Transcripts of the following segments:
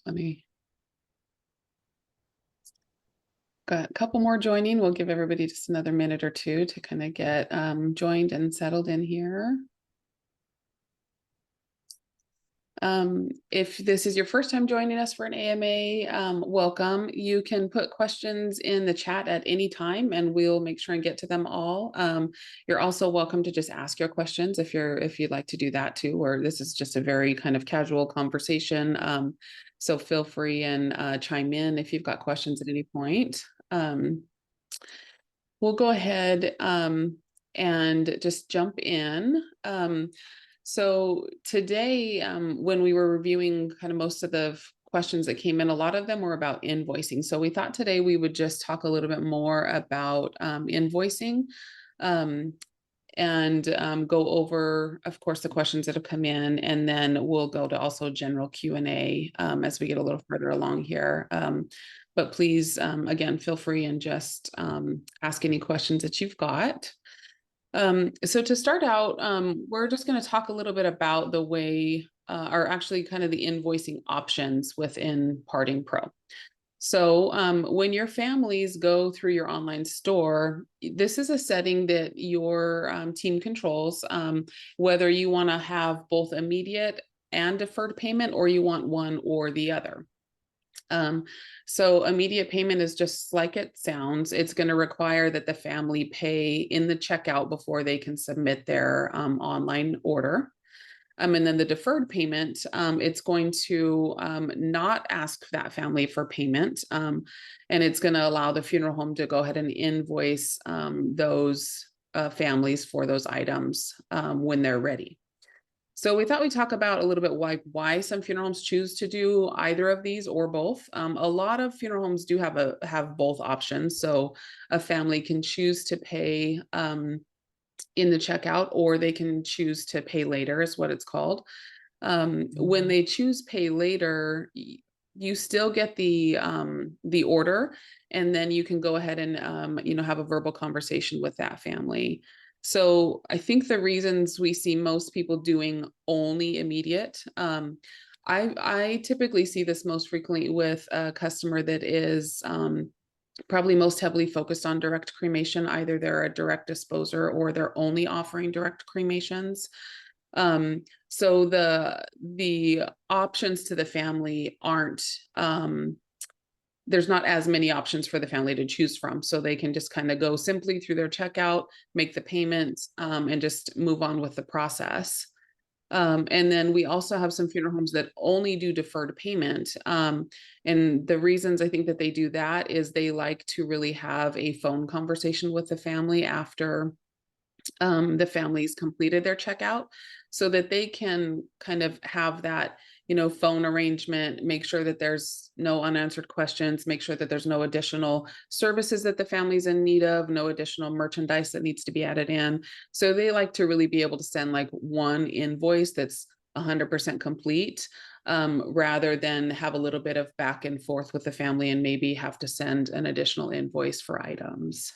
Let me got a couple more joining. We'll give everybody just another minute or two to kind of get joined and settled in here. If this is your first time joining us for an AMA, welcome. You can put questions in the chat at any time and we'll make sure and get to them all. You're also welcome to just ask your questions if you'd like to do that too, or this is just a very kind of casual conversation. So feel free and chime in if you've got questions at any point. We'll go ahead and just jump in. So today, when we were reviewing kind of most of the questions that came in, a lot of them were about invoicing. So we thought today we would just talk a little bit more about invoicing and go over, of course, the questions that have come in, and then we'll go to also general Q&A as we get a little further along here. But please, again, feel free and just ask any questions that you've got. So to start out, we're just going to talk a little bit about the way, or actually kind of the invoicing options within Parting Pro. So when your families go through your online store, this is a setting that your team controls, whether you want to have both immediate and deferred payment, or you want one or the other. So immediate payment is just like it sounds. It's going to require that the family pay in the checkout before they can submit their online order. And then the deferred payment, it's going to not ask that family for payment. And it's going to allow the funeral home to go ahead and invoice those families for those items when they're ready. So we thought we'd talk about a little bit why some funeral homes choose to do either of these or both. A lot of funeral homes do have both options. So a family can choose to pay in the checkout, or they can choose to pay later, is what it's called. When they choose pay later, you still get the order, and then you can go ahead and have a verbal conversation with that family. So I think the reasons we see most people doing only immediate, I typically see this most frequently with a customer that is probably most heavily focused on direct cremation. Either they're a direct disposer or they're only offering direct cremations. So the options to the family aren't, there's not as many options for the family to choose from. So they can just kind of go simply through their checkout, make the payment, and just move on with the process. And then we also have some funeral homes that only do deferred payment. And the reasons I think that they do that is they like to really have a phone conversation with the family after the family's completed their checkout, so that they can kind of have that phone arrangement, make sure that there's no unanswered questions, make sure that there's no additional services that the family's in need of, no additional merchandise that needs to be added in. So they like to really be able to send like one invoice that's 100% complete, rather than have a little bit of back and forth with the family and maybe have to send an additional invoice for items.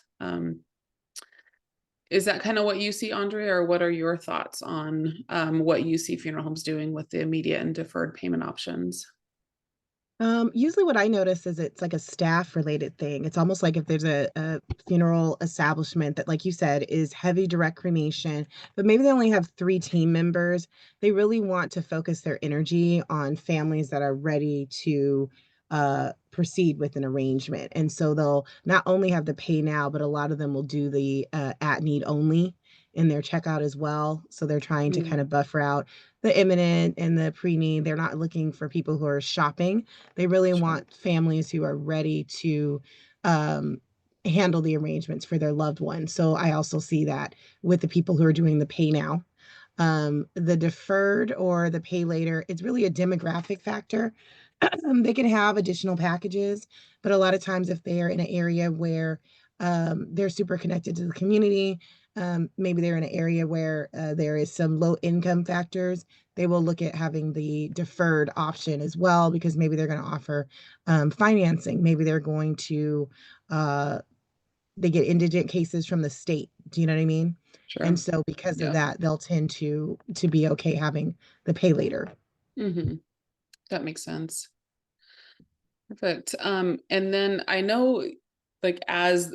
Is that kind of what you see, Andrea, or what are your thoughts on what you see funeral homes doing with the immediate and deferred payment options? Usually what I notice is it's like a staff related thing. It's almost like if there's a funeral establishment that, like you said, is heavy direct cremation, but maybe they only have 3 team members. They really want to focus their energy on families that are ready to proceed with an arrangement. And so they'll not only have the pay now, but a lot of them will do the at need only in their checkout as well. So they're trying to kind of buffer out the imminent and the pre-need. They're not looking for people who are shopping. They really Sure. want families who are ready to um, handle the arrangements for their loved ones. So I also see that with the people who are doing the pay now. The deferred or the pay later, it's really a demographic factor. They can have additional packages, but a lot of times if they are in an area where they're super connected to the community, maybe they're in an area where there is some low income factors, they will look at having the deferred option as well, because maybe they're going to offer financing. Maybe they're going to, they get indigent cases from the state. Do you know what I mean? And Sure. so because of Yeah. that, they'll tend to be okay having the pay later. That makes sense. Perfect. And then I know, like, as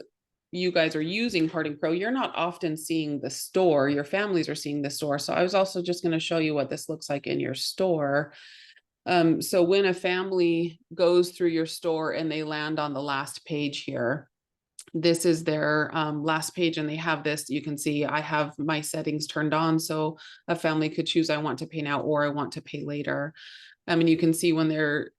you guys are using Parting Pro, you're not often seeing the store, your families are seeing the store. So I was also just going to show you what this looks like in your store. So when a family goes through your store and they land on the last page here, this is their last page, and they have this. You can see I have my settings turned on, so a family could choose I want to pay now or I want to pay later. I mean, you can see when they're,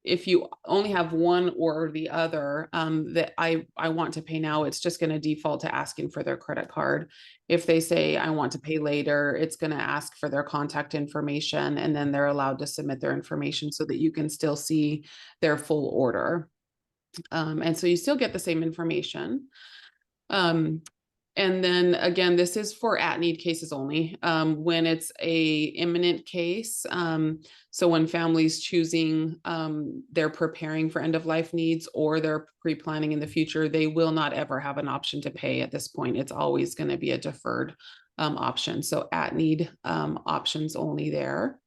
if you only have one or the other, that I want to pay now, it's just going to default to asking for their credit card. If they say I want to pay later, it's going to ask for their contact information, and then they're allowed to submit their information so that you can still see their full order. And so you still get the same information. And then again, this is for at-need cases only. When it's a imminent case, so when families choosing, they're preparing for end-of-life needs or they're pre-planning in the future, they will not ever have an option to pay at this point. It's always going to be a deferred option. So at-need options only there.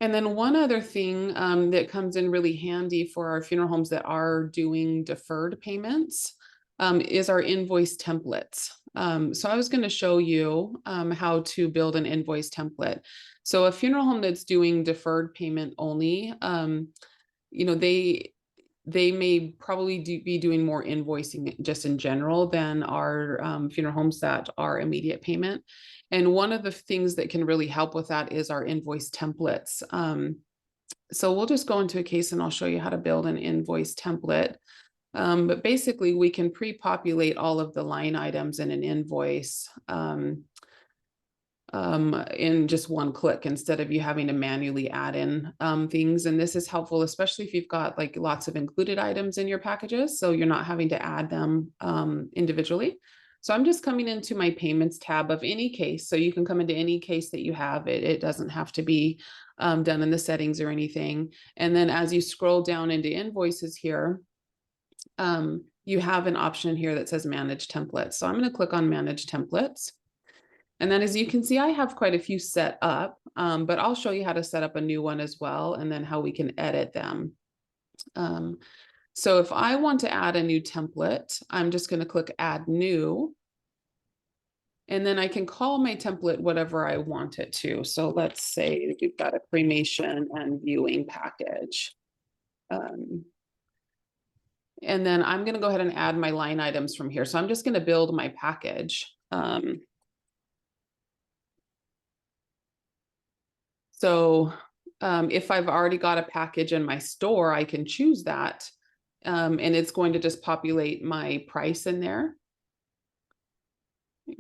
And then one other thing that comes in really handy for our funeral homes that are doing deferred payments is our invoice templates. So I was going to show you how to build an invoice template. So a funeral home that's doing deferred payment only, you know, they may probably be doing more invoicing just in general than our funeral homes that are immediate payment. And one of the things that can really help with that is our invoice templates. So we'll just go into a case and I'll show you how to build an invoice template. But basically we can pre-populate all of the line items in an invoice in just one click instead of you having to manually add in things. And this is helpful, especially if you've got like lots of included items in your packages, so you're not having to add them individually. So I'm just coming into my payments tab of any case. So you can come into any case that you have. It doesn't have to be done in the settings or anything. And then as you scroll down into invoices here, you have an option here that says manage templates. So I'm going to click on manage templates. And then as you can see, I have quite a few set up, but I'll show you how to set up a new one as well, and then how we can edit them. So if I want to add a new template, I'm just going to click add new. And then I can call my template whatever I want it to. So let's say we've got a cremation and viewing package. And then I'm going to go ahead and add my line items from here. So I'm just going to build my package. So if I've already got a package in my store, I can choose that. And it's going to just populate my price in there.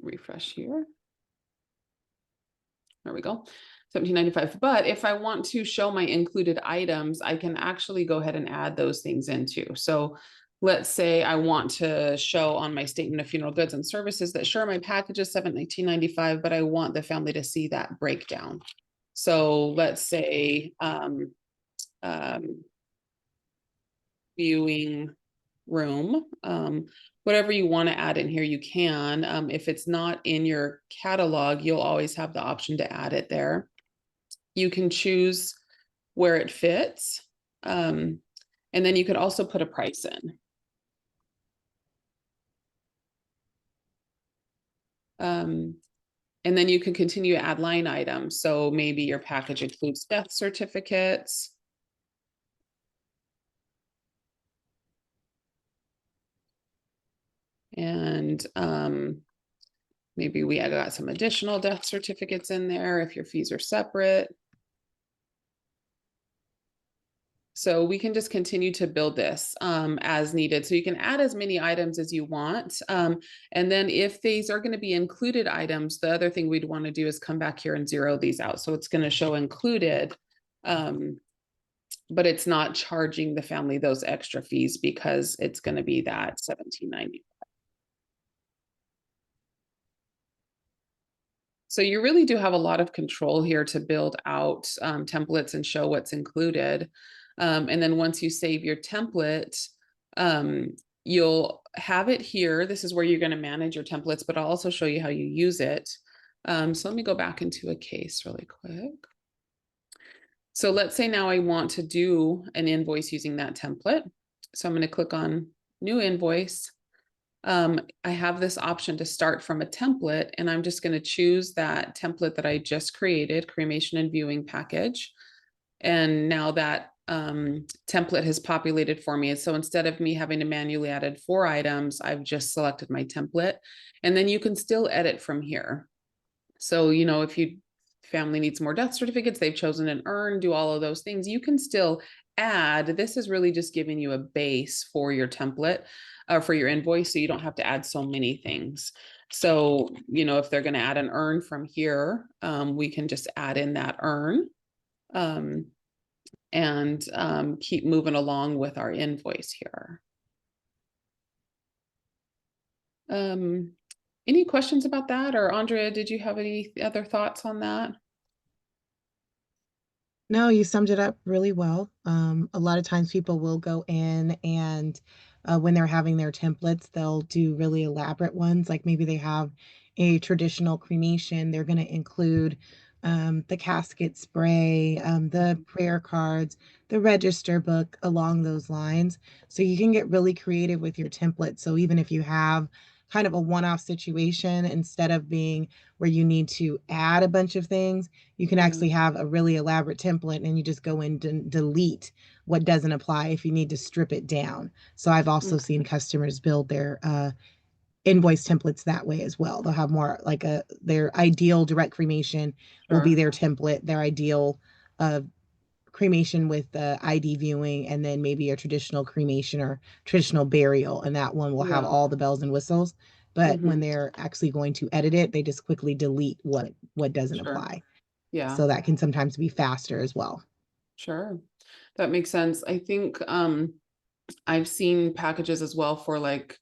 Refresh here. There we go. $17.95. But if I want to show my included items, I can actually go ahead and add those things in too. So let's say I want to show on my statement of funeral goods and services that sure, my package is $17.95, but I want the family to see that breakdown. So let's say viewing room, whatever you want to add in here, you can. If it's not in your catalog, you'll always have the option to add it there. You can choose where it fits. And then you could also put a price in. And then you can continue to add line items. So maybe your package includes death certificates. And maybe we got some additional death certificates in there if your fees are separate. So we can just continue to build this as needed. So you can add as many items as you want. And then if these are going to be included items, the other thing we'd want to do is come back here and zero these out. So it's going to show included, but it's not charging the family those extra fees because it's going to be that $17.90. So you really do have a lot of control here to build out templates and show what's included. And then once you save your template, you'll have it here. This is where you're going to manage your templates, but I'll also show you how you use it. So let me go back into a case really quick. So let's say now I want to do an invoice using that template. So I'm going to click on new invoice. I have this option to start from a template, and I'm just going to choose that template that I just created, cremation and viewing package. And now that template has populated for me. And so instead of me having to manually add 4 items, I've just selected my template. And then you can still edit from here. So, you know, if you family needs more death certificates, they've chosen an earn, do all of those things, you can still add. This is really just giving you a base for your template, for your invoice, so you don't have to add so many things. So, you know, if they're going to add an earn from here, we can just add in that earn, and keep moving along with our invoice here. Any questions about that? Or Andrea, did you have any other thoughts on that? No, you summed it up really well. A lot of times people will go in and when they're having their templates, they'll do really elaborate ones. Like maybe they have a traditional cremation, they're going to include the casket spray, the prayer cards, the register book along those lines. So you can get really creative with your template. So even if you have kind of a one-off situation, instead of being where you need to add a bunch of things, you can Yeah. actually have a really elaborate template and you just go in and delete what doesn't apply if you need to strip it down. So I've also Okay. seen customers build their invoice templates that way as well. They'll have more like their ideal direct cremation will be Sure. their template, their ideal uh, cremation with ID viewing, and then maybe a traditional cremation or traditional burial. And that one will have Yeah. all the bells and whistles. But when Hmm. they're actually going to edit it, they just quickly delete what doesn't Sure. apply. Yeah. So that can sometimes be faster as well. Sure. That makes sense. I think I've seen packages as well for like,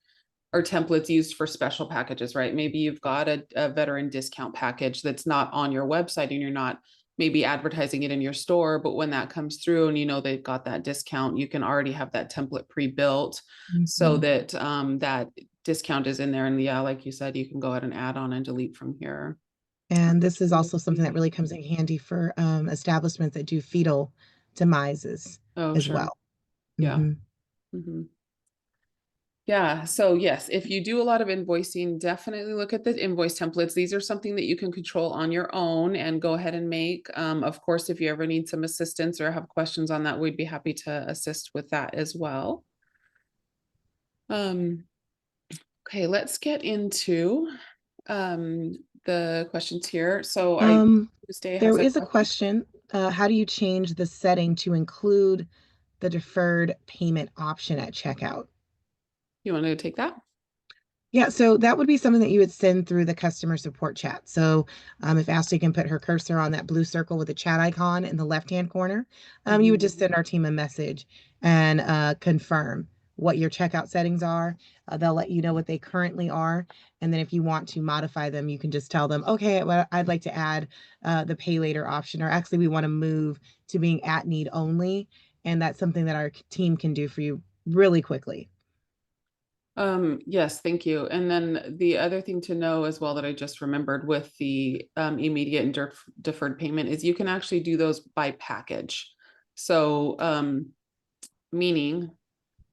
or templates used for special packages, right? Maybe you've got a veteran discount package that's not on your website and you're not maybe advertising it in your store, but when that comes through and you know they've got that discount, you can already have that template pre-built so Mhm. that that discount is in there. And yeah, like you said, you can go ahead and add on and delete from here. And this is also something that really comes in handy for establishments that do fetal demises Oh, as sure. well. Yeah. Hmm. Hmm. Yeah. So yes, if you do a lot of invoicing, definitely look at the invoice templates. These are something that you can control on your own and go ahead and make. Of course, if you ever need some assistance or have questions on that, we'd be happy to assist with that as well. Um, okay, let's get into um, the questions here. So I Um, Tuesday has there a is a question. question. How do you change the setting to include the deferred payment option at checkout? You want to take that? Yeah, so that would be something that you would send through the customer support chat. So if Ashley can put her cursor on that blue circle with the chat icon in the left-hand corner, you would Mhm. just send our team a message and confirm what your checkout settings are. They'll let you know what they currently are. And then if you want to modify them, you can just tell them, okay, well, I'd like to add the pay later option, or actually we want to move to being at need only. And that's something that our team can do for you really quickly. Yes, thank you. And then the other thing to know as well that I just remembered with the immediate and deferred payment is you can actually do those by package. So, meaning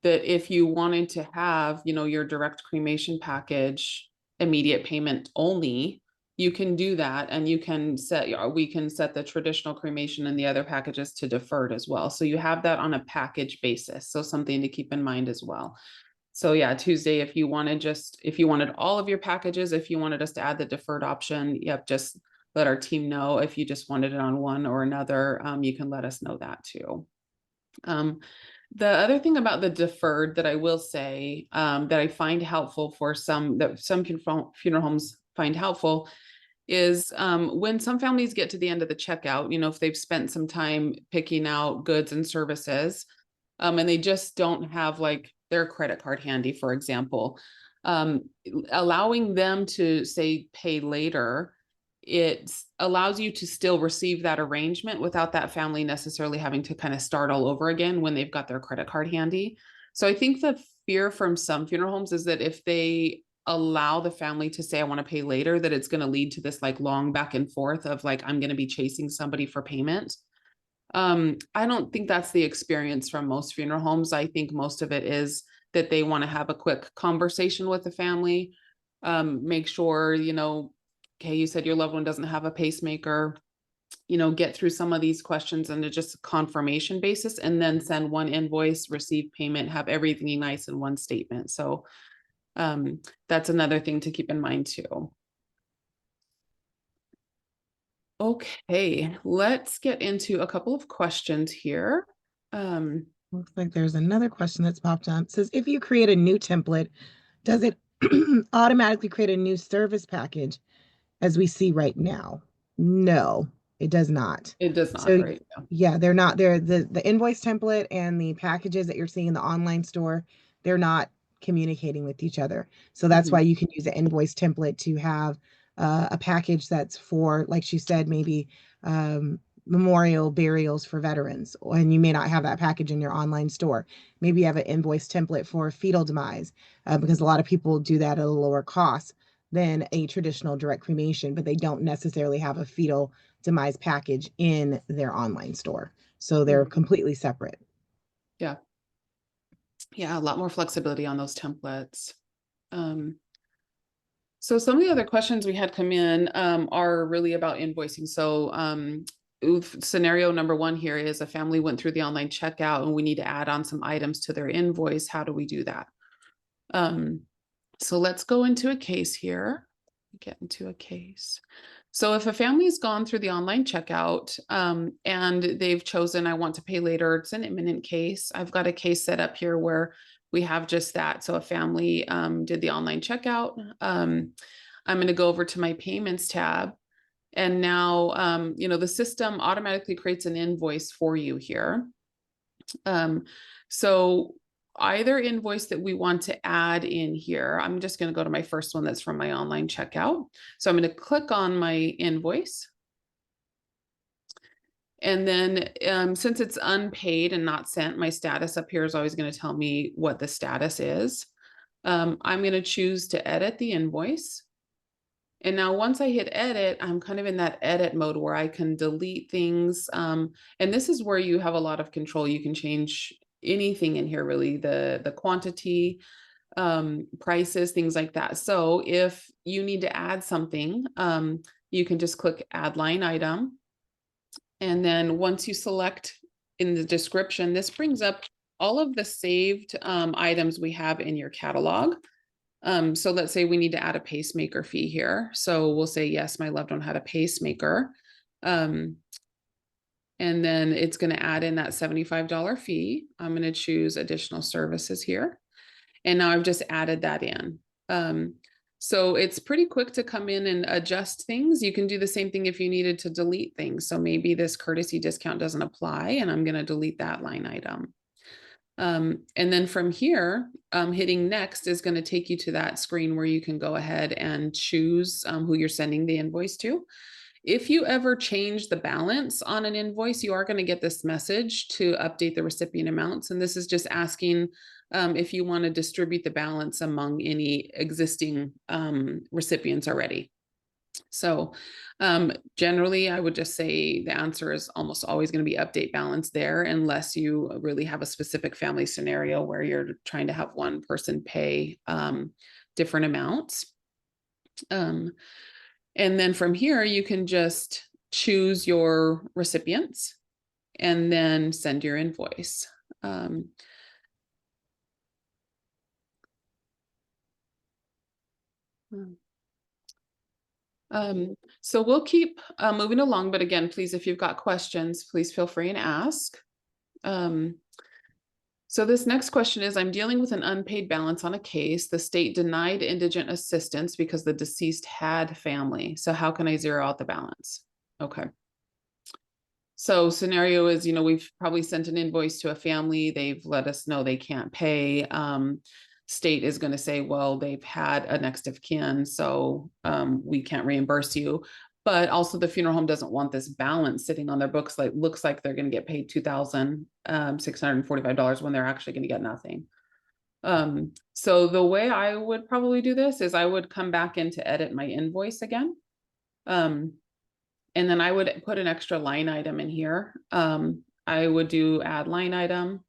that if you wanted to have, you know, your direct cremation package, immediate payment only, you can do that and you can set, we can set the traditional cremation and the other packages to deferred as well. So you have that on a package basis. So something to keep in mind as well. So yeah, Tuesday, if you wanted if you wanted all of your packages, if you wanted us to add the deferred option, yep, just let our team know. If you just wanted it on one or another, you can let us know that too. Um, the other thing about the deferred that I will say, that I find helpful for some funeral homes find helpful is when some families get to the end of the checkout, you know, if they've spent some time picking out goods and services, and they just don't have like their credit card handy, for example, um, allowing them to say pay later, it allows you to still receive that arrangement without that family necessarily having to kind of start all over again when they've got their credit card handy. So I think the fear from some funeral homes is that if they allow the family to say, I want to pay later, that it's going to lead to this like long back and forth of like, I'm going to be chasing somebody for payment. I don't think that's the experience from most funeral homes. I think most of it is that they want to have a quick conversation with the family. Make sure, okay, you said your loved one doesn't have a pacemaker, get through some of these questions and just a confirmation basis, and then send one invoice, receive payment, have everything nice in one statement. So that's another thing to keep in mind too. Okay, let's get into a couple of questions here. Looks like there's another question that's popped up. It says, if you create a new template, does it automatically create a new service package as we see right now? No, it does not. It does not, So right? yeah, they're not there. The invoice template and the packages that you're seeing in the online store, they're not communicating with each other. So that's why Mhm. you can use the invoice template to have a package that's for, like she said, maybe memorial burials for veterans, and you may not have that package in your online store. Maybe you have an invoice template for fetal demise, because a lot of people do that at a lower cost than a traditional direct cremation, but they don't necessarily have a fetal demise package in their online store. So they're Mhm. completely separate. Yeah. Yeah, a lot more flexibility on those templates. Um, so some of the other questions we had come in are really about invoicing. So scenario number one here is a family went through the online checkout and we need to add on some items to their invoice. How do we do that? So let's go into a case here. Get into a case. So if a family's gone through the online checkout and they've chosen, I want to pay later, it's an imminent case. I've got a case set up here where we have just that. So a family did the online checkout. I'm going to go over to my payments tab. And now, the system automatically creates an invoice for you here. So either invoice that we want to add in here, I'm just going to go to my first one that's from my online checkout. So I'm going to click on my invoice. And then since it's unpaid and not sent, my status up here is always going to tell me what the status is. I'm going to choose to edit the invoice. And now once I hit edit, I'm kind of in that edit mode where I can delete things. And this is where you have a lot of control. You can change anything in here, really, the quantity, prices, things like that. So if you need to add something, you can just click add line item. And then once you select in the description, this brings up all of the saved items we have in your catalog. So let's say we need to add a pacemaker fee here. So we'll say, yes, my loved one had a pacemaker. And then it's going to add in that $75 fee. I'm going to choose additional services here. And now I've just added that in. So it's pretty quick to come in and adjust things. You can do the same thing if you needed to delete things. So maybe this courtesy discount doesn't apply and I'm going to delete that line item. And then from here, hitting next is going to take you to that screen where you can go ahead and choose who you're sending the invoice to. If you ever change the balance on an invoice, you are going to get this message to update the recipient amounts. And this is just asking if you want to distribute the balance among any existing recipients already. So generally, I would just say the answer is almost always going to be update balance there, unless you really have a specific family scenario where you're trying to have one person pay different amounts. And then from here, you can just choose your recipients and then send your invoice. So we'll keep moving along, but again, please, if you've got questions, please feel free and ask. So this next question is, I'm dealing with an unpaid balance on a case. The state denied indigent assistance because the deceased had family. So how can I zero out the balance? Okay. So scenario is, we've probably sent an invoice to a family. They've let us know they can't pay. State is going to say, well, they've had a next of kin, so we can't reimburse you. But also the funeral home doesn't want this balance sitting on their books. Like, looks like they're going to get paid $2,645 when they're actually going to get nothing. So the way I would probably do this is I would come back in to edit my invoice again. And then I would put an extra line item in here. I would do add line item.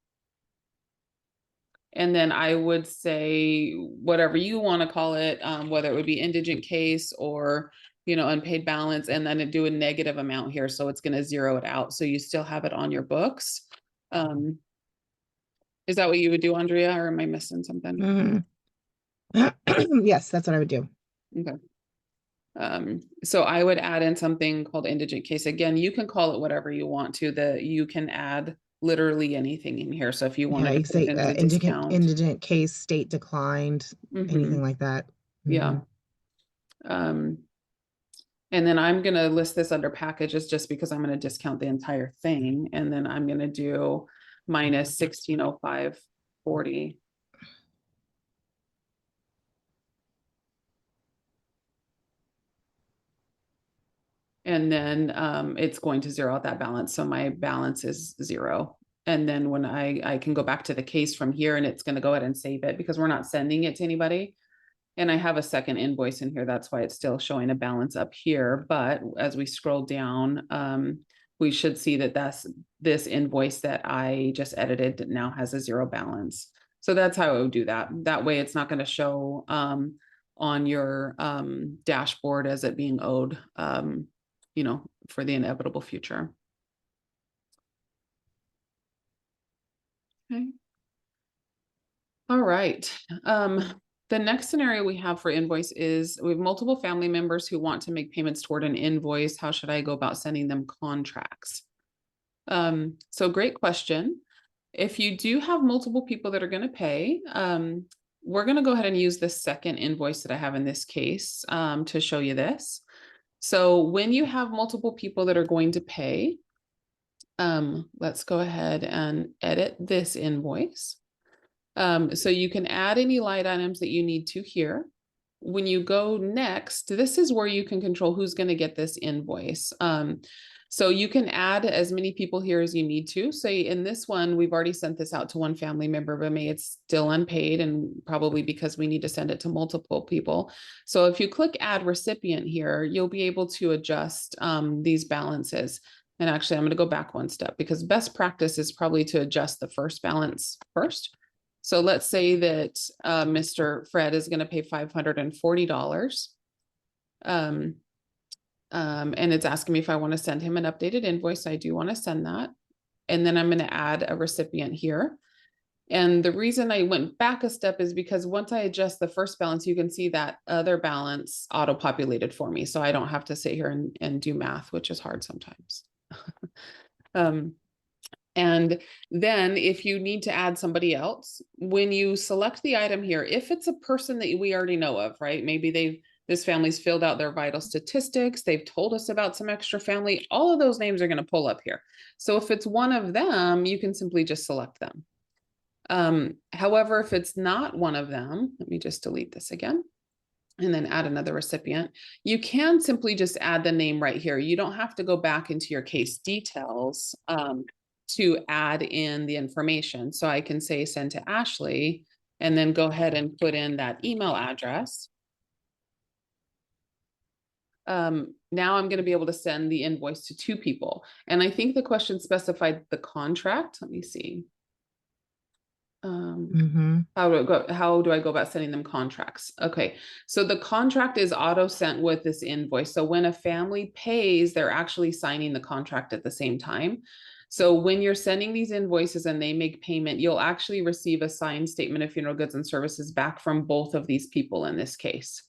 And then I would say whatever you want to call it, whether it would be indigent case or, unpaid balance, and then do a negative amount here. So it's going to zero it out. So you still have it on your books. Is that what you would do, Andrea, or am I missing something? Mhm. Yes, that's what I would do. Okay. So I would add in something called indigent case. Again, you can call it whatever you want to. You can add literally anything in here. So if you Yeah, wanted to you put it say into indigent discount, indigent case, state declined, anything like that. yeah. Um, and then I'm gonna list this under packages just because I'm gonna discount the entire thing, and then I'm gonna do minus 1605.40. And then it's going to zero out that balance. So my balance is zero. And then when I can go back to the case from here, and it's going to go ahead and save it because we're not sending it to anybody. And I have a second invoice in here. That's why it's still showing a balance up here. But as we scroll down, we should see that this invoice that I just edited now has a zero balance. So that's how I would do that. That way it's not going to show on your dashboard as it being owed, for the inevitable future. Okay. All right. The next scenario we have for invoice is we have multiple family members who want to make payments toward an invoice. How should I go about sending them contracts? So great question. If you do have multiple people that are going to pay, we're going to go ahead and use the second invoice that I have in this case to show you this. So when you have multiple people that are going to pay, let's go ahead and edit this invoice. So you can add any line items that you need to here. When you go next, this is where you can control who's going to get this invoice. So you can add as many people here as you need to. So in this one, we've already sent this out to one family member, but maybe it's still unpaid, and probably because we need to send it to multiple people. So if you click add recipient here, you'll be able to adjust these balances. And actually, I'm going to go back one step because best practice is probably to adjust the first balance first. So let's say that Mr. Fred is going to pay $540. And it's asking me if I want to send him an updated invoice. I do want to send that. And then I'm going to add a recipient here. And the reason I went back a step is because once I adjust the first balance, you can see that other balance auto-populated for me. So I don't have to sit here and do math, which is hard sometimes. And then if you need to add somebody else, when you select the item here, if it's a person that we already know of, right? Maybe this family's filled out their vital statistics, they've told us about some extra family, all of those names are going to pull up here. So if it's one of them, you can simply just select them. However, if it's not one of them, let me just delete this again and then add another recipient. You can simply just add the name right here. You don't have to go back into your case details to add in the information. So I can say send to Ashley and then go ahead and put in that email address. Now I'm going to be able to send the invoice to two people. And I think the question specified the contract. Let me see. How do I go about sending them contracts? Okay, so the contract is auto sent with this invoice. So when a family pays, they're actually signing the contract at the same time. So when you're sending these invoices and they make payment, you'll actually receive a signed statement of funeral goods and services back from both of these people in this case.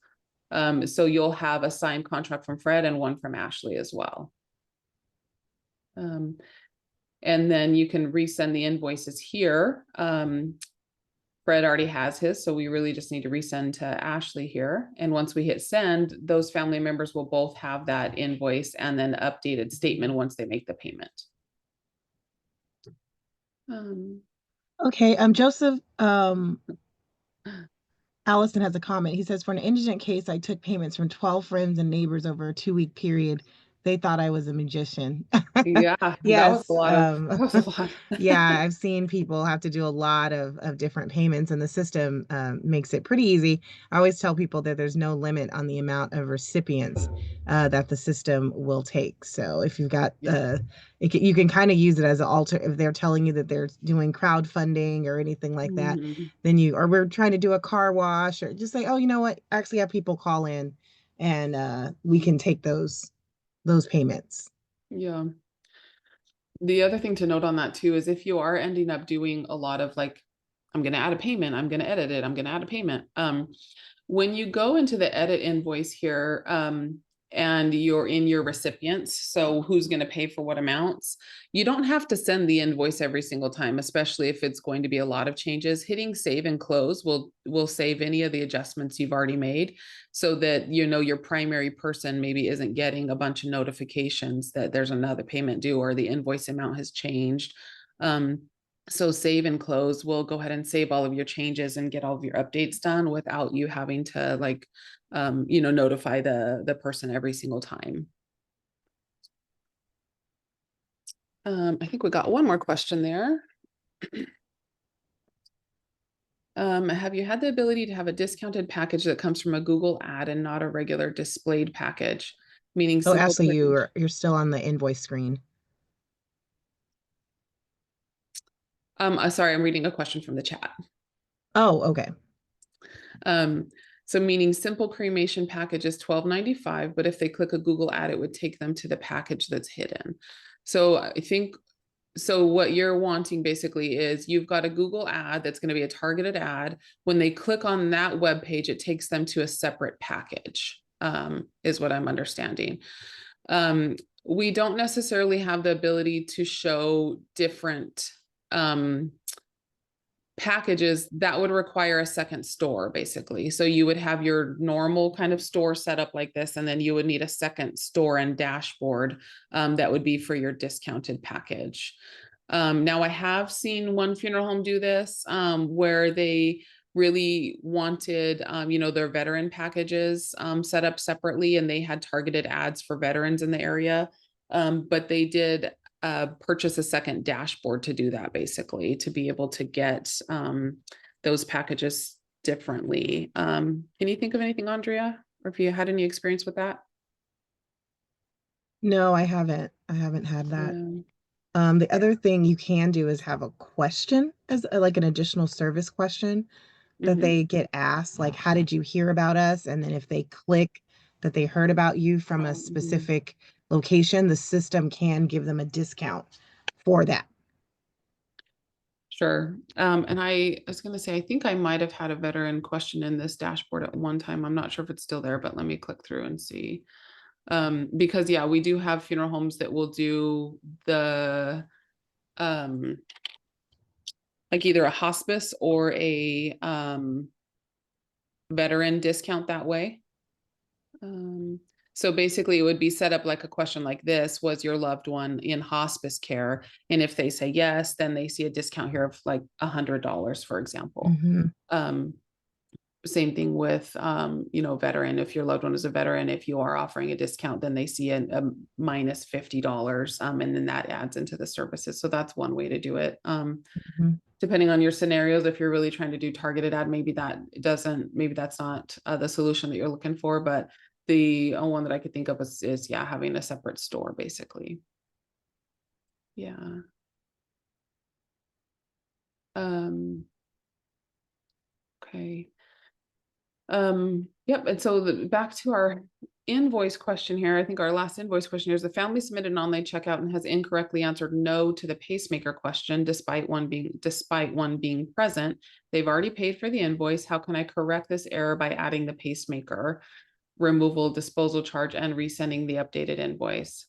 So you'll have a signed contract from Fred and one from Ashley as well. And then you can resend the invoices here. Fred already has his, so we really just need to resend to Ashley here. And once we hit send, those family members will both have that invoice and then updated statement once they make the payment. Okay, Joseph, Allison has a comment. He says, for an indigent case, I took payments from 12 friends and neighbors over a 2-week period. they thought I was a magician. Yeah, that was a Yes. lot of, that was a lot. Yeah, I've seen people have to do a lot of different payments, and the system makes it pretty easy. I always tell people that there's no limit on the amount of recipients that the system will take. So if you've got, Yeah. you can kind of use it as an alter if they're telling you that they're doing crowdfunding or anything like that. Mhm. Then or we're trying to do a car wash, or just say, oh, you know what? Actually, have people call in, and we can take those payments. Yeah. The other thing to note on that too is if you are ending up doing a lot of like, I'm going to add a payment, I'm going to edit it, I'm going to add a payment. When you go into the edit invoice here, and you're in your recipients, so who's going to pay for what amounts, you don't have to send the invoice every single time, especially if it's going to be a lot of changes. Hitting save and close will save any of the adjustments you've already made, so that you know your primary person maybe isn't getting a bunch of notifications that there's another payment due or the invoice amount has changed. So save and close will go ahead and save all of your changes and get all of your updates done without you having to like, notify the person every single time. I think we got one more question there. Have you had the ability to have a discounted package that comes from a Google ad and not a regular displayed package? Meaning Oh, simple. Ashley, you're still on the invoice screen. Sorry, I'm reading a question from the chat. Oh, okay. Um, so meaning simple cremation package is $12.95, but if they click a Google ad, it would take them to the package that's hidden. So I think, so what you're wanting basically is you've got a Google ad that's going to be a targeted ad. When they click on that web page, it takes them to a separate package, is what I'm understanding. We don't necessarily have the ability to show different packages. That would require a second store basically. So you would have your normal kind of store set up like this, and then you would need a second store and dashboard that would be for your discounted package. Now I have seen one funeral home do this where they really wanted, their veteran packages set up separately, and they had targeted ads for veterans in the area. But they did purchase a second dashboard to do that, basically, to be able to get those packages differently. Can you think of anything, Andrea, or if you had any experience with that? No, I haven't. I haven't had that. Yeah. The other thing you can do is have a question as like an additional service question that Mhm. they get asked, like, how did you hear about us? And then if they click that they heard about you from a Mhm. specific location, the system can give them a discount for that. Sure. And I was going to say, I think I might have had a veteran question in this dashboard at one time. I'm not sure if it's still there, but let me click through and see. Because yeah, we do have funeral homes that will do the um, like either a hospice or a veteran discount that way. Um, so basically, it would be set up like a question like this: was your loved one in hospice care? And if they say yes, then they see a discount here of like $100, for example. Mhm. Um, Same thing with veteran. If your loved one is a veteran, if you are offering a discount, then they see a minus $50, and then that adds into the services. So that's one way to do it. Mhm. Depending on your scenarios, if you're really trying to do targeted ad, maybe that's not the solution that you're looking for. But the one that I could think of is yeah, having a separate store basically. Yeah. Um, okay. Yep. And so back to our invoice question here. I think our last invoice question here is: the family submitted an online checkout and has incorrectly answered no to the pacemaker question, despite one being present. They've already paid for the invoice. How can I correct this error by adding the pacemaker removal disposal charge and resending the updated invoice?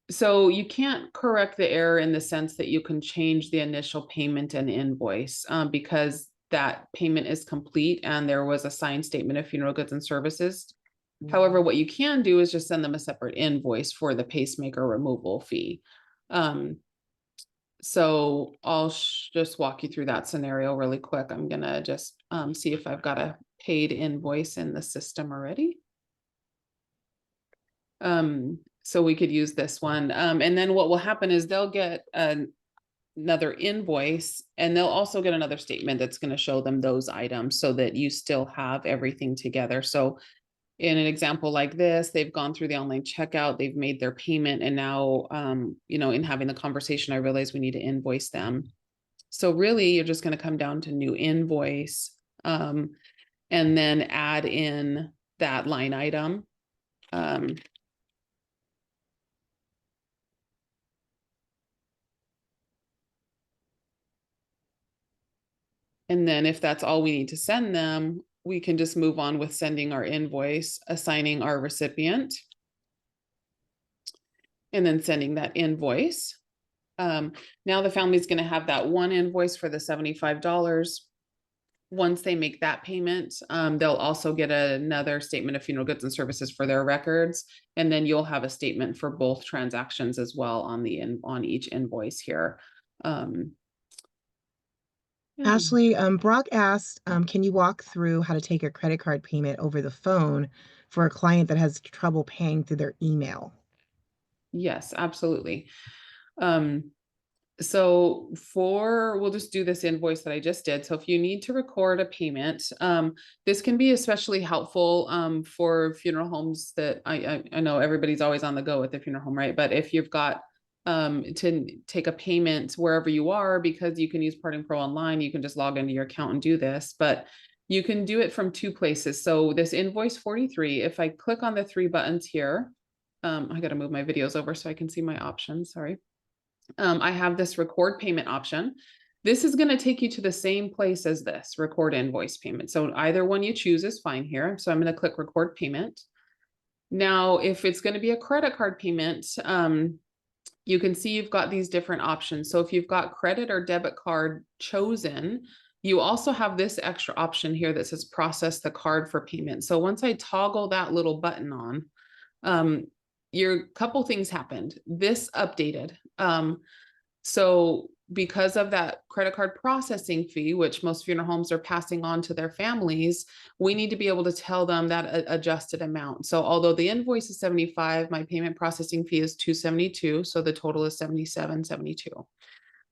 So you can't correct the error in the sense that you can change the initial payment and invoice, because that payment is complete and there was a signed statement of funeral goods and services. However, what you can do is just send them a separate invoice for the pacemaker removal fee. So I'll just walk you through that scenario really quick. I'm gonna just see if I've got a paid invoice in the system already. So we could use this one. And then what will happen is they'll get another invoice, and they'll also get another statement that's going to show them those items so that you still have everything together. So in an example like this, they've gone through the online checkout, they've made their payment, and now, in having the conversation, I realize we need to invoice them. So really, you're just going to come down to new invoice, and then add in that line item. And then if that's all we need to send them, we can just move on with sending our invoice, assigning our recipient, and then sending that invoice. Now the family's going to have that one invoice for the $75. Once they make that payment, they'll also get another statement of funeral goods and services for their records. And then you'll have a statement for both transactions as well on each invoice here. Yeah. Ashley, Brock asked, can you walk through how to take a credit card payment over the phone for a client that has trouble paying through their email? Yes, absolutely. So we'll just do this invoice that I just did. So if you need to record a payment, this can be especially helpful for funeral homes that I know everybody's always on the go with the funeral home, right? But if you've got to take a payment wherever you are, because you can use Parting Pro online, you can just log into your account and do this, but you can do it from two places. So this invoice 43, if I click on the three buttons here, I got to move my videos over so I can see my options. Sorry. I have this record payment option. This is going to take you to the same place as this record invoice payment. So either one you choose is fine here. So I'm going to click record payment. Now, if it's going to be a credit card payment, you can see you've got these different options. So if you've got credit or debit card chosen, you also have this extra option here that says process the card for payment. So once I toggle that little button on, your couple things happened. This updated. So because of that credit card processing fee, which most funeral homes are passing on to their families, we need to be able to tell them that adjusted amount. So although the invoice is 75, my payment processing fee is 272. So the total is 77.72.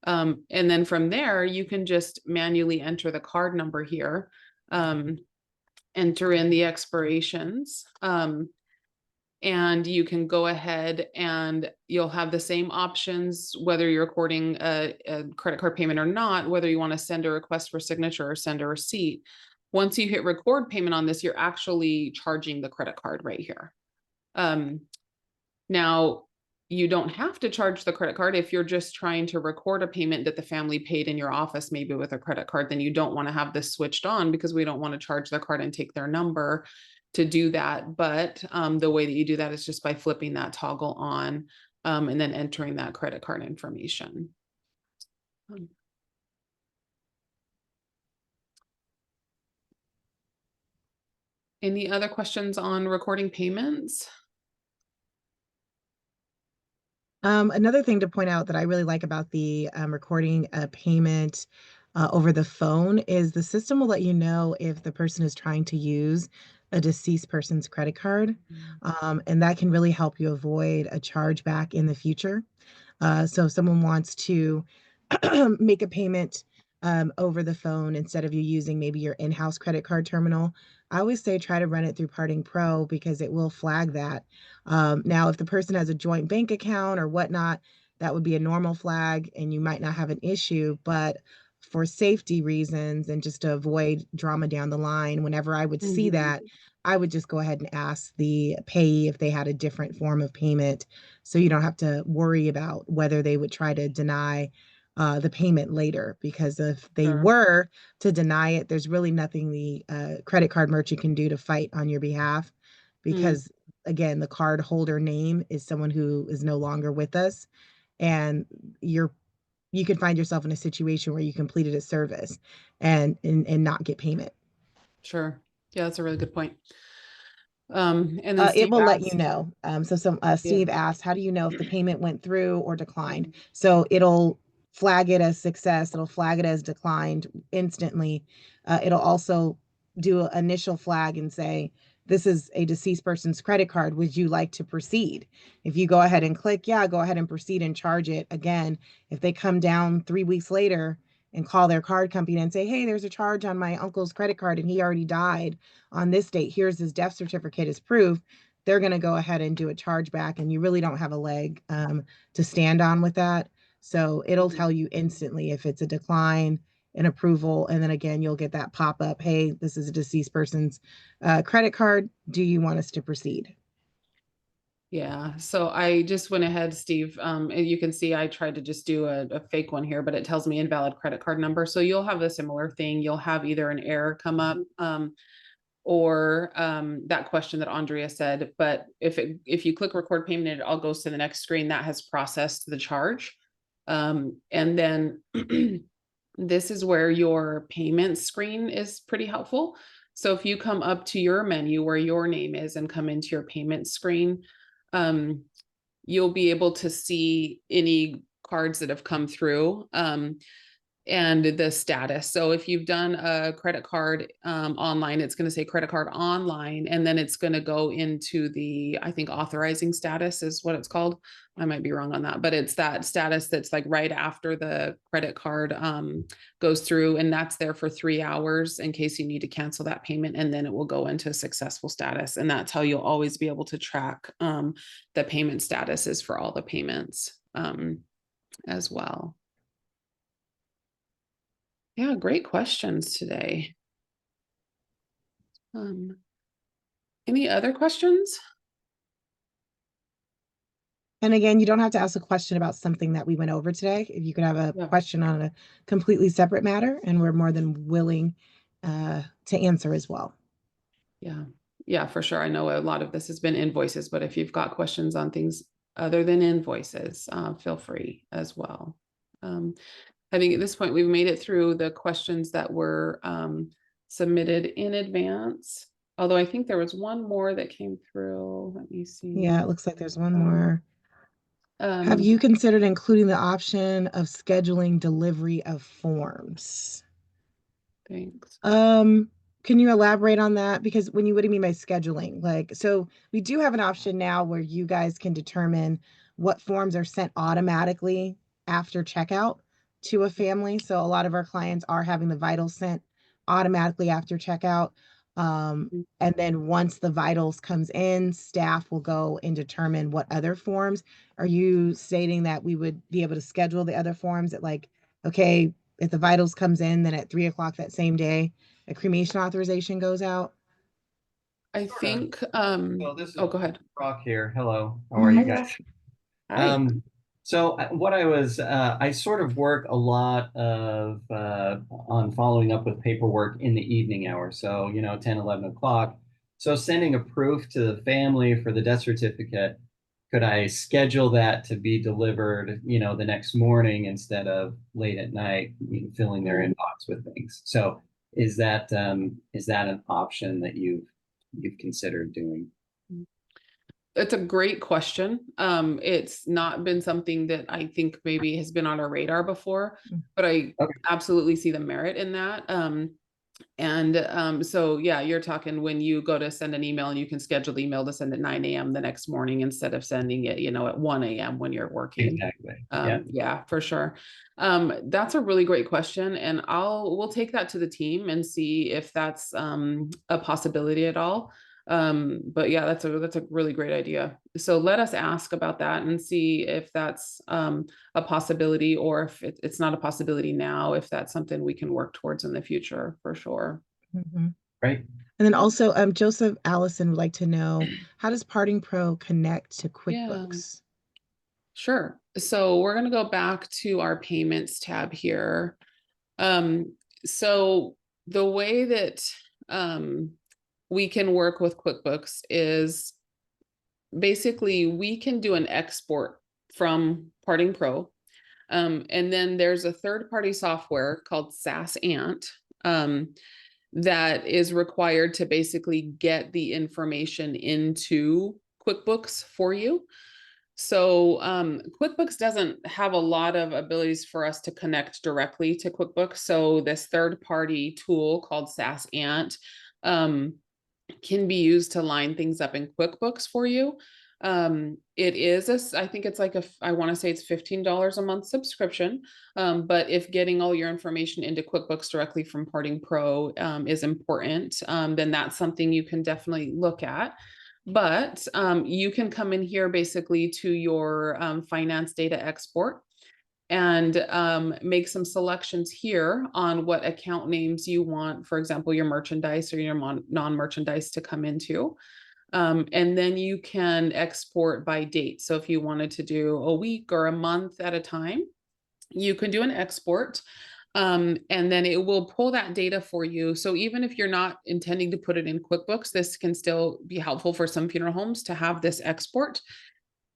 And then from there, you can just manually enter the card number here, enter in the expirations, and you can go ahead and you'll have the same options, whether you're recording a credit card payment or not, whether you want to send a request for signature or send a receipt. Once you hit record payment on this, you're actually charging the credit card right here. Now, you don't have to charge the credit card if you're just trying to record a payment that the family paid in your office, maybe with a credit card. Then you don't want to have this switched on because we don't want to charge their card and take their number to do that. But the way that you do that is just by flipping that toggle on and then entering that credit card information. Any other questions on recording payments? Another thing to point out that I really like about the recording a payment over the phone is the system will let you know if the person is trying to use a deceased person's credit card. And that can really help you avoid a chargeback in the future. So if someone wants to make a payment over the phone instead of you using maybe your in-house credit card terminal, I always say try to run it through Parting Pro because it will flag that. Now, if the person has a joint bank account or whatnot, that would be a normal flag and you might not have an issue. But for safety reasons and just to avoid drama down the line, whenever I would see that, I would just go ahead and ask the payee if they had a different form of payment so you don't have to worry about whether they would try to deny the payment later, because if they were to deny it, there's really nothing the credit card merchant can do to fight on your behalf because again, the card holder name is someone who is no longer with us, and you could find yourself in a situation where you completed a service and not get payment. Sure. Yeah, that's a really good point. And then It Steve will let you asked, know. Steve asked, how do you know if the payment went through or declined? So it'll flag it as success. It'll flag it as declined instantly. It'll also do an initial flag and say, this is a deceased person's credit card. Would you like to proceed? If you go ahead and click, yeah, go ahead and proceed and charge it. Again, if they come down 3 weeks later and call their card company and say, hey, there's a charge on my uncle's credit card and he already died on this date, here's his death certificate as proof, they're going to go ahead and do a chargeback, and you really don't have a leg to stand on with that. So it'll tell you instantly if it's a decline, an approval, and then again, you'll get that pop up, hey, this is a deceased person's credit card. Do you want us to proceed? Yeah, so I just went ahead, Steve. And you can see I tried to just do a fake one here, but it tells me invalid credit card number. So you'll have a similar thing. You'll have either an error come up, or that question that Andrea said. But if you click record payment, it all goes to the next screen that has processed the charge. And then this is where your payment screen is pretty helpful. So if you come up to your menu where your name is and come into your payment screen, you'll be able to see any cards that have come through. And the status. So if you've done a credit card online, it's going to say credit card online, and then it's going to go into the, I think, authorizing status is what it's called. I might be wrong on that, but it's that status that's like right after the credit card goes through, and that's there for 3 hours in case you need to cancel that payment, and then it will go into successful status. And that's how you'll always be able to track the payment statuses for all the payments as well. Yeah, great questions today. Any other questions? And again, you don't have to ask a question about something that we went over today. If you could have a question on a completely separate matter, and we're more than willing to answer as well. Yeah, for sure. I know a lot of this has been invoices, but if you've got questions on things other than invoices, feel free as well. I think at this point, we've made it through the questions that were submitted in advance. Although I think there was one more that came through. Let me see. Yeah, it looks like there's one more. Have you considered including the option of scheduling delivery of forms? Thanks. Can you elaborate on that? Because what do you mean by scheduling? Like, so we do have an option now where you guys can determine what forms are sent automatically after checkout to a family. So a lot of our clients are having the vitals sent automatically after checkout. And then once the vitals comes in, staff will go and determine what other forms. Are you stating that we would be able to schedule the other forms at, like, okay, if the vitals comes in, then at 3 o'clock that same day, a cremation authorization goes out? I think, So this is oh, go ahead. Brock here. Hello. How are you guys? Hi. So what I sort of work a lot of on following up with paperwork in the evening hours. So, 10, 11 o'clock. So sending a proof to the family for the death certificate, could I schedule that to be delivered, the next morning instead of late at night, filling their inbox with things? So is that an option that you've considered doing? It's a great question. It's not been something that I think maybe has been on our radar before, but I absolutely see the merit in that. So yeah, you're talking when you go to send an email and you can schedule the email to send at 9 a.m. the next morning instead of sending it, at 1 a.m. when you're working. Exactly. Yeah, for sure. That's a really great question. And we'll take that to the team and see if that's a possibility at all. But yeah, that's a really great idea. So let us ask about that and see if that's a possibility, or if it's not a possibility now, if that's something we can work towards in the future, for sure. Right. And then also, Joseph Allison would like to know, how does Parting Pro connect to QuickBooks? Sure. So we're going to go back to our payments tab here. So the way that we can work with QuickBooks is basically we can do an export from Parting Pro. And then there's a third-party software called SaaS Ant that is required to basically get the information into QuickBooks for you. So QuickBooks doesn't have a lot of abilities for us to connect directly to QuickBooks. So this third-party tool called SaaS Ant can be used to line things up in QuickBooks for you. It is I think it's like I want to say it's $15 a month subscription. But if getting all your information into QuickBooks directly from Parting Pro is important, then that's something you can definitely look at. But you can come in here basically to your finance data export and make some selections here on what account names you want, for example, your merchandise or your non-merchandise to come into. And then you can export by date. So if you wanted to do a week or a month at a time, you can do an export. And then it will pull that data for you. So even if you're not intending to put it in QuickBooks, this can still be helpful for some funeral homes to have this export.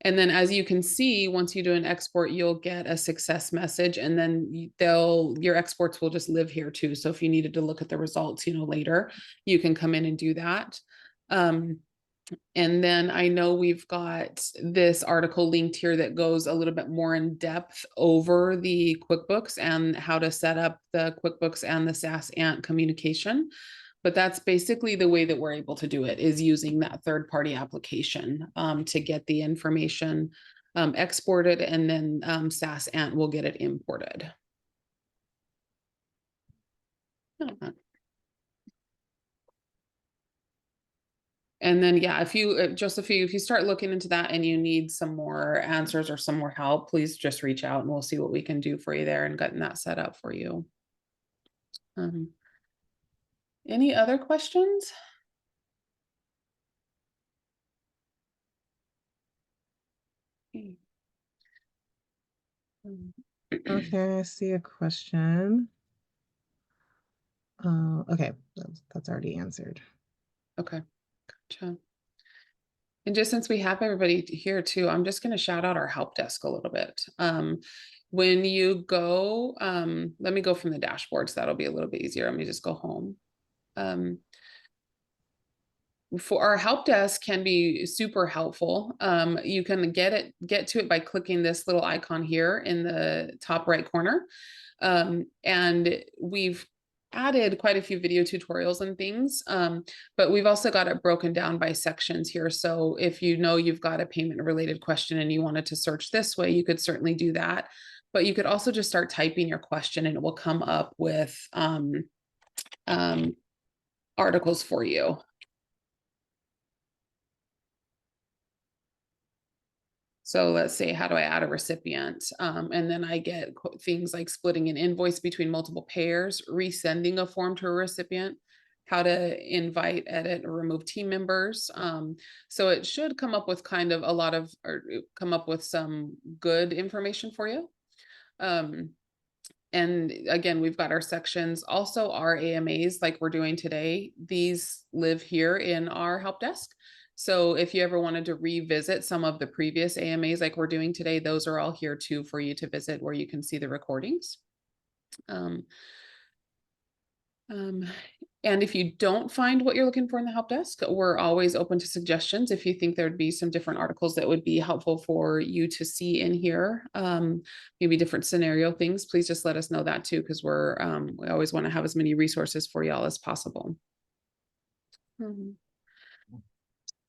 And then as you can see, once you do an export, you'll get a success message, and then your exports will just live here too. So if you needed to look at the results, later, you can come in and do that. And then I know we've got this article linked here that goes a little bit more in depth over the QuickBooks and how to set up the QuickBooks and the SaaS Ant communication. But that's basically the way that we're able to do it, is using that third-party application to get the information exported, and then SaaS Ant will get it imported. And then, yeah, if you start looking into that and you need some more answers or some more help, please just reach out and we'll see what we can do for you there and getting that set up for you. Any other questions? Okay, I see a question. Okay, that's already answered. Okay, gotcha. And just since we have everybody here too, I'm just going to shout out our help desk a little bit. When you go, let me go from the dashboard, so that'll be a little bit easier. Let me just go home. For our help desk can be super helpful. You can get to it by clicking this little icon here in the top right corner. And we've added quite a few video tutorials and things, but we've also got it broken down by sections here. So if you've got a payment related question and you wanted to search this way, you could certainly do that. But you could also just start typing your question and it will come up with articles for you. So let's say, how do I add a recipient? And then I get things like splitting an invoice between multiple payers, resending a form to a recipient, how to invite, edit, or remove team members. So it should come up with come up with some good information for you. And again, we've got our sections, also our AMAs like we're doing today. These live here in our help desk. So if you ever wanted to revisit some of the previous AMAs like we're doing today, those are all here too for you to visit, where you can see the recordings. And if you don't find what you're looking for in the help desk, we're always open to suggestions. If you think there'd be some different articles that would be helpful for you to see in here, maybe different scenario things, please just let us know that too, because we always want to have as many resources for y'all as possible.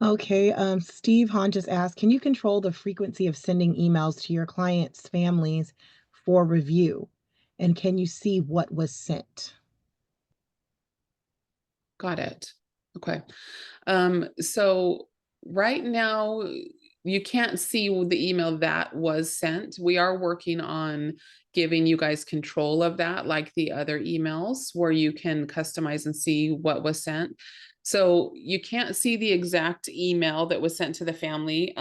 Okay, Steve Hahn just asked, can you control the frequency of sending emails to your clients' families for review? And can you see what was sent? Got it. Okay. So right now, you can't see the email that was sent. We are working on giving you guys control of that, like the other emails, where you can customize and see what was sent. So you can't see the exact email that was sent to the family,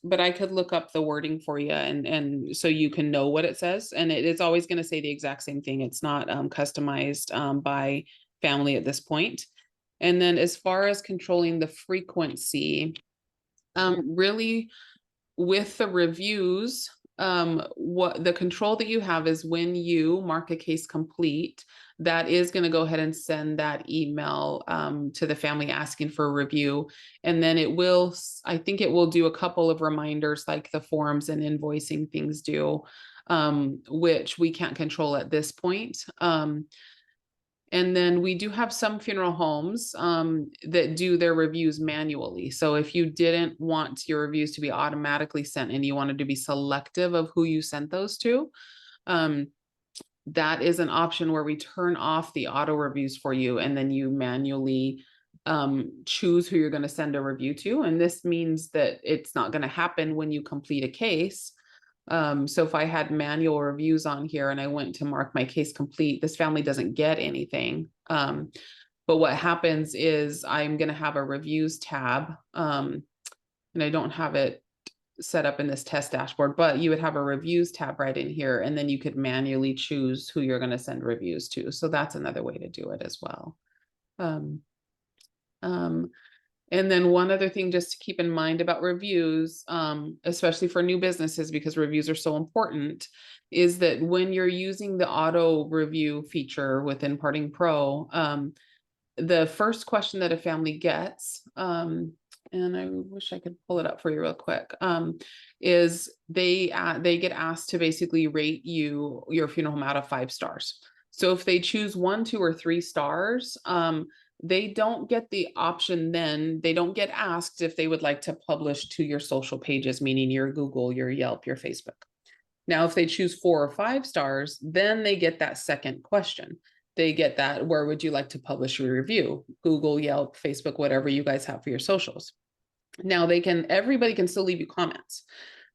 but I could look up the wording for you, and so you can know what it says. And it is always going to say the exact same thing. It's not customized by family at this point. And then as far as controlling the frequency, really with the reviews, what the control that you have is when you mark a case complete, that is going to go ahead and send that email to the family asking for a review. And then I think it will do a couple of reminders like the forms and invoicing things do, which we can't control at this point. And then we do have some funeral homes that do their reviews manually. So if you didn't want your reviews to be automatically sent and you wanted to be selective of who you sent those to, that is an option where we turn off the auto reviews for you, and then you manually choose who you're going to send a review to. And this means that it's not going to happen when you complete a case. So if I had manual reviews on here and I went to mark my case complete, this family doesn't get anything. But what happens is I'm going to have a reviews tab, and I don't have it set up in this test dashboard, but you would have a reviews tab right in here, and then you could manually choose who you're going to send reviews to. So that's another way to do it as well. Um, and then one other thing just to keep in mind about reviews, especially for new businesses, because reviews are so important, is that when you're using the auto review feature within Parting Pro, the first question that a family gets, and I wish I could pull it up for you real quick, is they get asked to basically rate your funeral home out of 5 stars. So if they choose 1, 2, or 3 stars, they don't get the option. Then they don't get asked if they would like to publish to your social pages, meaning your Google, your Yelp, your Facebook. Now, if they choose 4 or 5 stars, then they get that second question. They get that, where would you like to publish your review? Google, Yelp, Facebook, whatever you guys have for your socials. Now everybody can still leave you comments.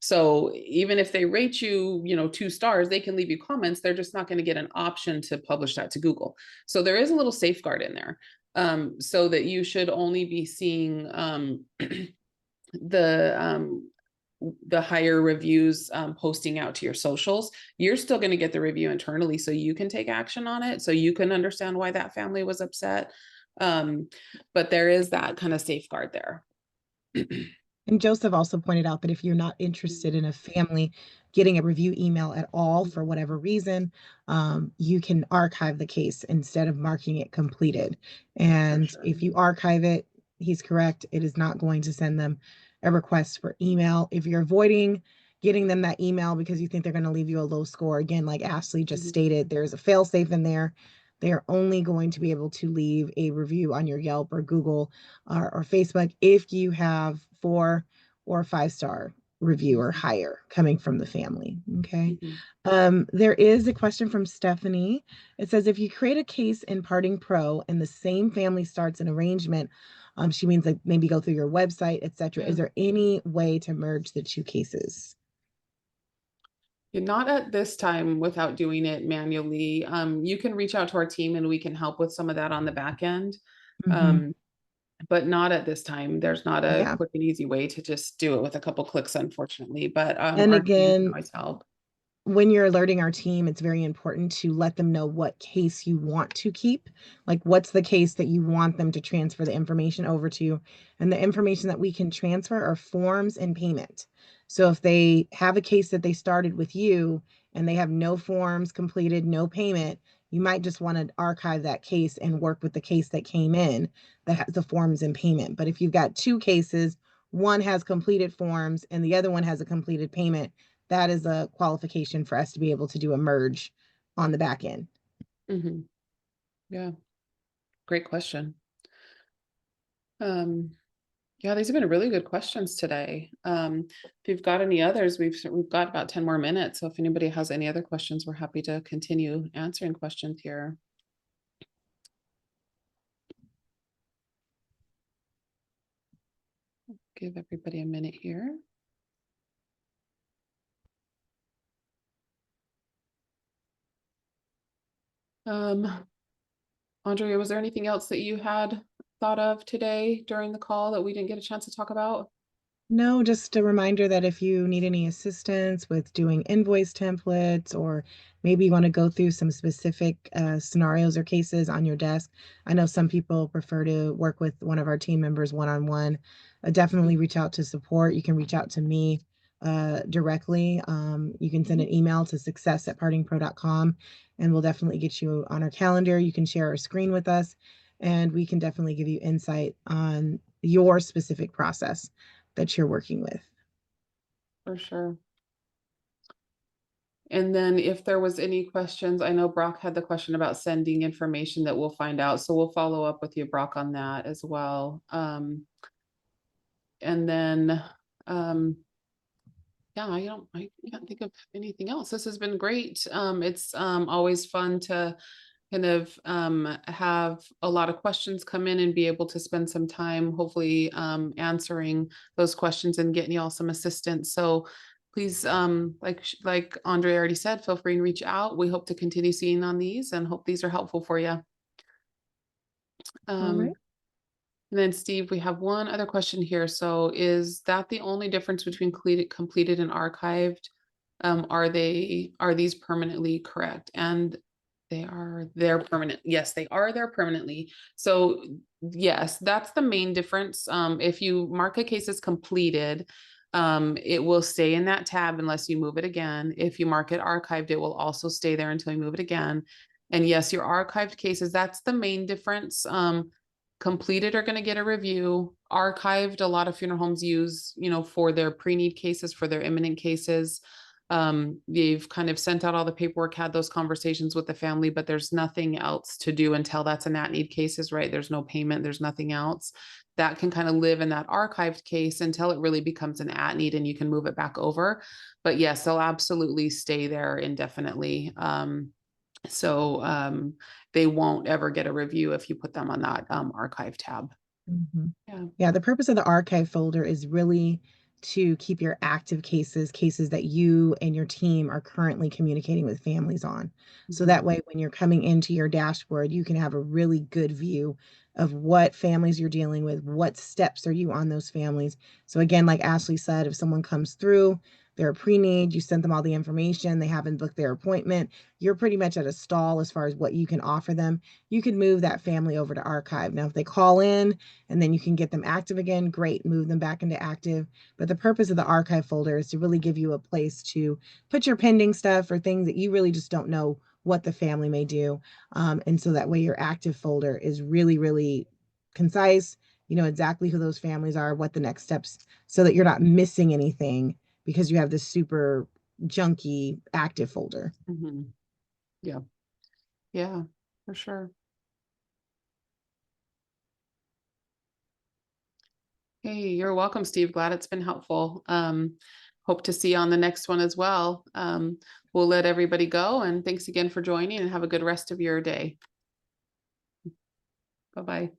So even if they rate you, 2 stars, they can leave you comments. They're just not going to get an option to publish that to Google. So there is a little safeguard in there, so that you should only be seeing the higher reviews posting out to your socials. You're still going to get the review internally, so you can take action on it, so you can understand why that family was upset. But there is that kind of safeguard there. And Joseph also pointed out that if you're not interested in a family getting a review email at all for whatever reason, you can archive the case instead of marking it completed. And sure. if you archive it, he's correct, it is not going to send them a request for email. If you're avoiding getting them that email because you think they're going to leave you a low score, again, like Ashley just stated, there's a fail safe in there. They are only going to be able to leave a review on your Yelp or Google or Facebook if you have 4 or 5-star review or higher coming from the family. Okay. There is a question from Stephanie. It says, if you create a case in Parting Pro and the same family starts an arrangement, she means like maybe go through your website, etc. Is there any way to merge the 2 cases? Not at this time without doing it manually. You can reach out to our team and we can help with some of that on the back end. But not at this time. There's not a quick and easy way to just do it with a couple clicks, unfortunately. But and our again, team can always help. When you're alerting our team, it's very important to let them know what case you want to keep. Like, what's the case that you want them to transfer the information over to? And the information that we can transfer are forms and payment. So if they have a case that they started with you and they have no forms completed, no payment, you might just want to archive that case and work with the case that came in that has the forms and payment. But if you've got 2 cases, one has completed forms and the other one has a completed payment, that is a qualification for us to be able to do a merge on the back end. Yeah, great question. Yeah, these have been really good questions today. If you've got any others, we've got about 10 more minutes. So if anybody has any other questions, we're happy to continue answering questions here. Give everybody a minute here. Andrea, was there anything else that you had thought of today during the call that we didn't get a chance to talk about? No, just a reminder that if you need any assistance with doing invoice templates, or maybe you want to go through some specific scenarios or cases on your desk. I know some people prefer to work with one of our team members one-on-one. Definitely reach out to support. You can reach out to me directly. You can send an email to success@partingpro.com and we'll definitely get you on our calendar. You can share our screen with us and we can definitely give you insight on your specific process that you're working with. For sure. And then if there was any questions, I know Brock had the question about sending information that we'll find out. So we'll follow up with you, Brock, on that as well. And then, yeah, I can't think of anything else. This has been great. It's always fun to kind of have a lot of questions come in and be able to spend some time, hopefully answering those questions and getting y'all some assistance. So please, like Andre already said, feel free to reach out. We hope to continue seeing on these and hope these are helpful for you. All right. And then Steve, we have one other question here. So is that the only difference between completed and archived? Are these permanently correct? And they're permanent. Yes, they are there permanently. So yes, that's the main difference. If you mark a case as completed, it will stay in that tab unless you move it again. If you mark it archived, it will also stay there until you move it again. And yes, your archived cases, that's the main difference. Completed are going to get a review. Archived, a lot of funeral homes use, for their pre-need cases, for their imminent cases. They've kind of sent out all the paperwork, had those conversations with the family, but there's nothing else to do until that's an at-need cases, right? There's no payment, there's nothing else. That can kind of live in that archived case until it really becomes an at-need and you can move it back over. But yes, they'll absolutely stay there indefinitely. So they won't ever get a review if you put them on that archive tab. Yeah, the purpose of the archive folder is really to keep your active cases that you and your team are currently communicating with families on. So that way, when you're coming into your dashboard, you can have a really good view of what families you're dealing with, what steps are you on those families. So again, like Ashley said, if someone comes through, they're a pre-need, you sent them all the information, they haven't booked their appointment, you're pretty much at a stall as far as what you can offer them. You can move that family over to archive. Now, if they call in and then you can get them active again, great, move them back into active. But the purpose of the archive folder is to really give you a place to put your pending stuff or things that you really just don't know what the family may do. And so that way your active folder is really, really concise. You know exactly who those families are, what the next steps, so that you're not missing anything because you have this super junky active folder. Yeah. Yeah, for sure. Hey, you're welcome, Steve. Glad it's been helpful. Hope to see you on the next one as well. We'll let everybody go, and thanks again for joining, and have a good rest of your day. Bye-bye.